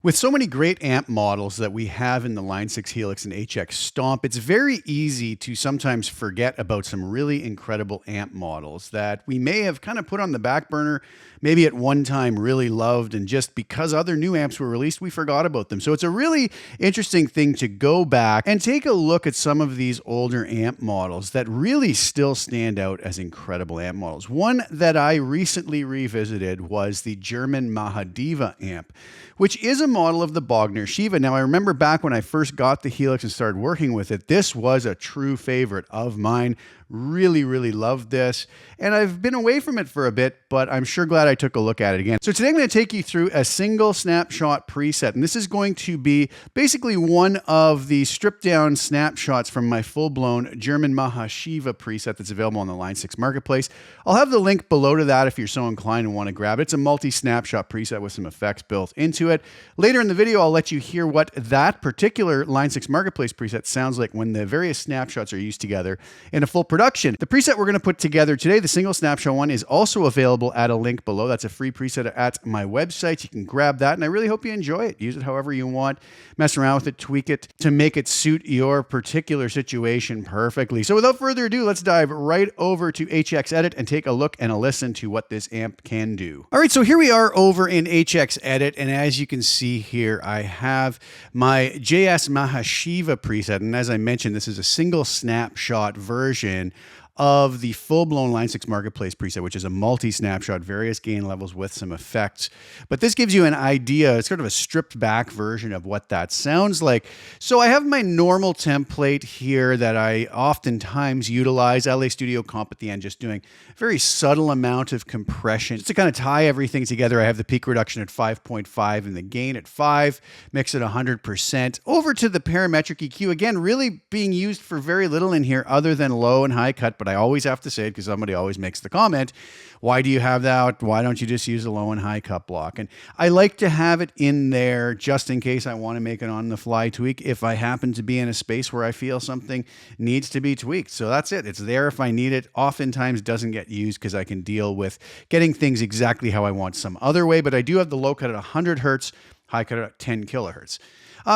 With so many great amp models that we have in the Line 6 Helix and HX Stomp, it's very easy to sometimes forget about some really incredible amp models that we may have kind of put on the back burner, maybe at one time really loved, and just because other new amps were released, we forgot about them. So it's a really interesting thing to go back and take a look at some of these older amp models that really still stand out as incredible amp models. One that I recently revisited was the German Mahadeva amp, which is a model of the Boger Shiva. Now, I remember back when I first got the Helix and started working with it, this was a true favorite of mine. Really, really loved this. And I've been away from it for a bit, but I'm sure glad I took a look at it again. So today I'm going to take you through a single snapshot preset. And this is going to be basically one of the stripped down snapshots from my full-blown German Mahadeva preset that's available on the Line 6 Marketplace. I'll have the link below to that if you're so inclined and want to grab it. It's a multi-snapshot preset with some effects built into it. Later in the video, I'll let you hear what that particular Line 6 Marketplace preset sounds like when the various snapshots are used together in a full production. The preset we're going to put together today, the single snapshot one, is also available at a link below. That's a free preset at my website. You can grab that, and I really hope you enjoy it. Use it however you want. Mess around with it, tweak it to make it suit your particular situation perfectly. So without further ado, let's dive right over to HX Edit and take a look and a listen to what this amp can do. All right, so here we are over in HX Edit, and as you can see here, I have my JS Mahadeva preset, and as I mentioned, this is a single snapshot version of the full-blown Line 6 Marketplace preset, which is a multi-snapshot, various gain levels with some effects. But this gives you an idea, it's sort of a stripped-back version of what that sounds like. So I have my normal template here that I oftentimes utilize, LA Studio Comp at the end, just doing a very subtle amount of compression. Just to kind of tie everything together, I have the peak reduction at 5.5 and the gain at 5, mix it 100%. Over to the parametric EQ, again, really being used for very little in here other than low and high cut, but I always have to say it because somebody always makes the comment, why do you have that? Why don't you just use a low and high cut block? And I like to have it in there just in case I want to make an on-the-fly tweak if I happen to be in a space where I feel something needs to be tweaked. So that's it. It's there if I need it. Oftentimes doesn't get used because I can deal with getting things exactly how I want some other way, but I do have the low cut at 100 hertz, high cut at 10 kilohertz.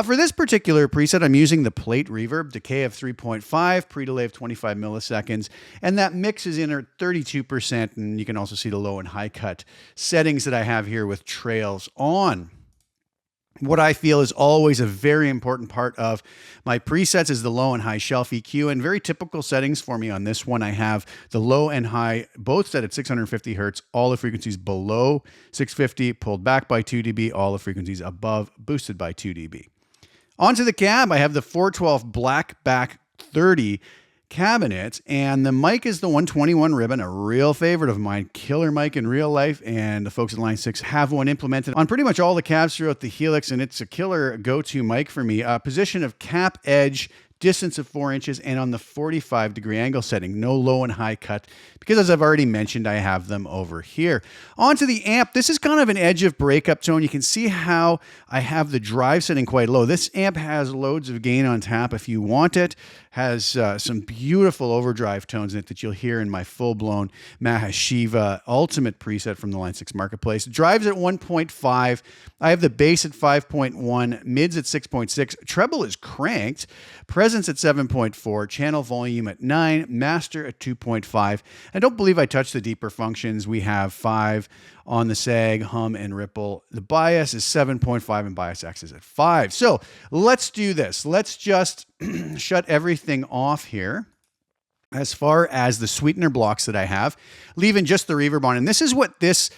For this particular preset, I'm using the plate reverb, decay of 3.5, pre-delay of 25 milliseconds, and that mix is in at 32%, and you can also see the low and high cut settings that I have here with trails on. What I feel is always a very important part of my presets is the low and high shelf EQ, and very typical settings for me on this one. I have the low and high both set at 650 hertz, all the frequencies below 650 pulled back by 2 dB, all the frequencies above boosted by 2 dB. Onto the cab, I have the 412 Black Back 30 cabinet, and the mic is the 121 ribbon, a real favorite of mine, killer mic in real life, and the folks at Line 6 have one implemented on pretty much all the cabs throughout the Helix, and it's a killer go-to mic for me. Position of cap edge, distance of 4 inches, and on the 45-degree angle setting, no low and high cut, because as I've already mentioned, I have them over here. Onto the amp, this is kind of an edge of breakup tone. You can see how I have the drive setting quite low. This amp has loads of gain on tap if you want it, has some beautiful overdrive tones in it that you'll hear in my full-blown Mahadeva Ultimate preset from the Line 6 Marketplace. Drives at 1.5. I have the bass at 5.1, mids at 6.6, treble is cranked, presence at 7.4, channel volume at 9, master at 2.5. I don't believe I touched the deeper functions. We have 5 on the sag, hum, and ripple. The bias is 7.5 and bias X is at 5. So let's do this. Let's just shut everything off here as far as the sweetener blocks that I have, leaving just the reverb on. And this is what this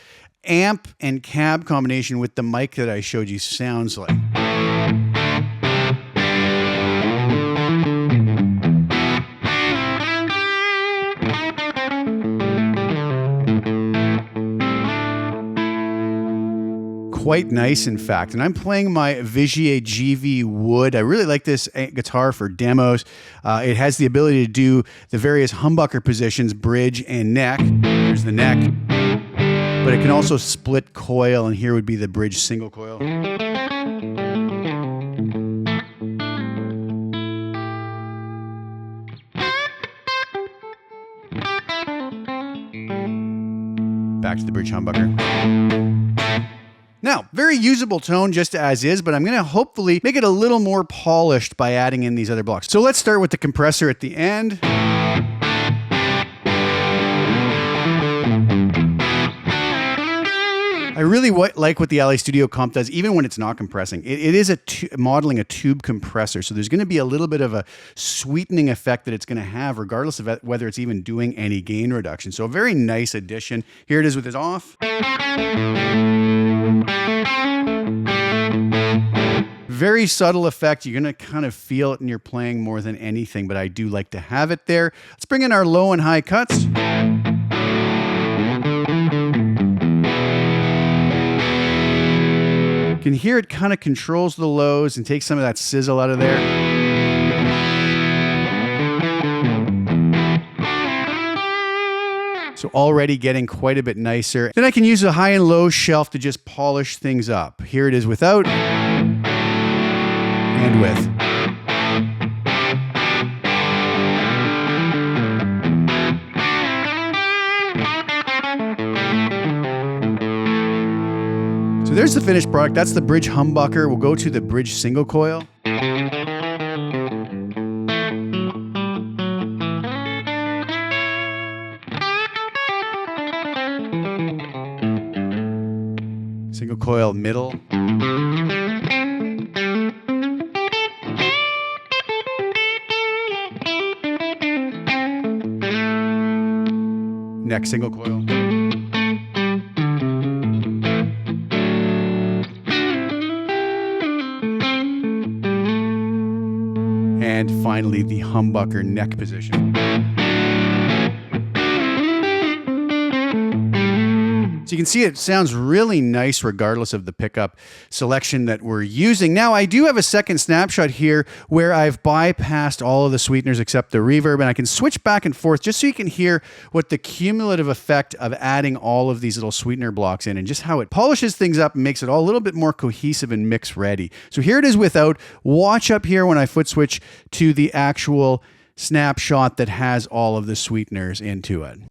amp and cab combination with the mic that I showed you sounds like. Quite nice, in fact. And I'm playing my Vigier GV Wood. I really like this guitar for demos. It has the ability to do the various humbucker positions, bridge and neck. There's the neck. But it can also split coil, and here would be the bridge single coil. Back to the bridge humbucker. Now, very usable tone just as is, but I'm going to hopefully make it a little more polished by adding in these other blocks. So let's start with the compressor at the end. I really like what the LA Studio comp does, even when it's not compressing. It is modeling a tube compressor, so there's going to be a little bit of a sweetening effect that it's going to have, regardless of whether it's even doing any gain reduction. So a very nice addition. Here it is with it off. Very subtle effect. You're going to kind of feel it in your playing more than anything, but I do like to have it there. Let's bring in our low and high cuts. You can hear it kind of controls the lows and takes some of that sizzle out of there. So already getting quite a bit nicer. Then I can use a high and low shelf to just polish things up. Here it is without and with. There's the finished product. That's the bridge humbucker. We'll go to the bridge single coil. Single coil middle. Next single coil. And finally, the humbucker neck position. So you can see it sounds really nice regardless of the pickup selection that we're using. Now, I do have a second snapshot here where I've bypassed all of the sweeteners except the reverb, and I can switch back and forth just so you can hear what the cumulative effect of adding all of these little sweetener blocks in and just how it polishes things up and makes it all a little bit more cohesive and mix ready. So here it is without. Watch up here when I foot switch to the actual snapshot that has all of the sweeteners into it.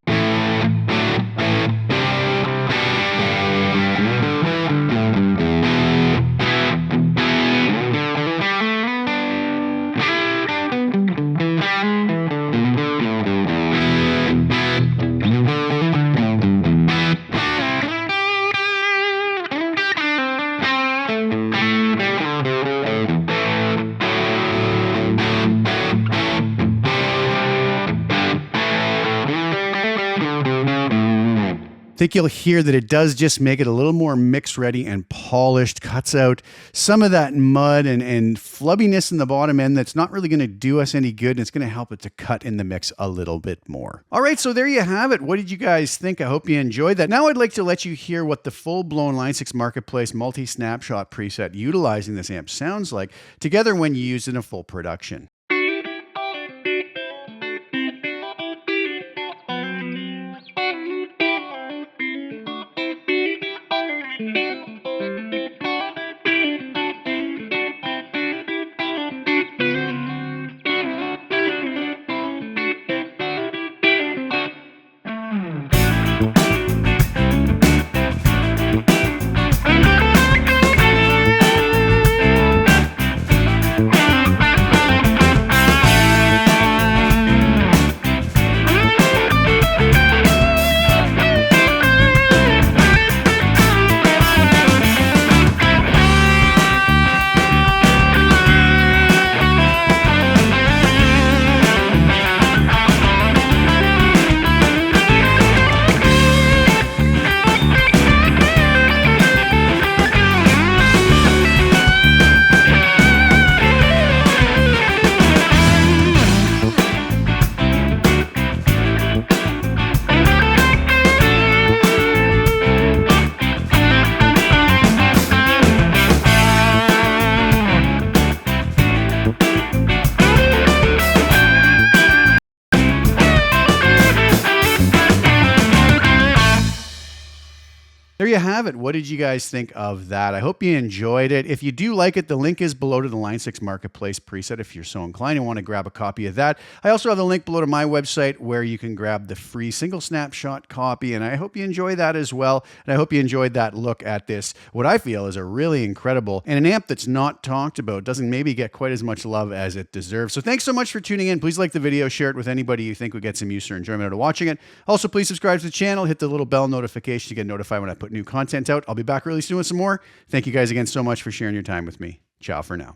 I think you'll hear that it does just make it a little more mix ready and polished, cuts out some of that mud and flubbiness in the bottom end that's not really going to do us any good, and it's going to help it to cut in the mix a little bit more. All right, so there you have it. What did you guys think? I hope you enjoyed that. Now I'd like to let you hear what the full-blown Line 6 Marketplace multi-snapshot preset utilizing this amp sounds like together when you use it in a full production. have it. What did you guys think of that? I hope you enjoyed it. If you do like it, the link is below to the Line 6 Marketplace preset if you're so inclined and want to grab a copy of that. I also have a link below to my website where you can grab the free single snapshot copy, and I hope you enjoy that as well. And I hope you enjoyed that look at this, what I feel is a really incredible and an amp that's not talked about, doesn't maybe get quite as much love as it deserves. So thanks so much for tuning in. Please like the video, share it with anybody you think would get some use or enjoyment out of watching it. Also, please subscribe to the channel, hit the little bell notification to get notified when I put new content out. I'll be back really soon with some more. Thank you guys again so much for sharing your time with me. Ciao for now.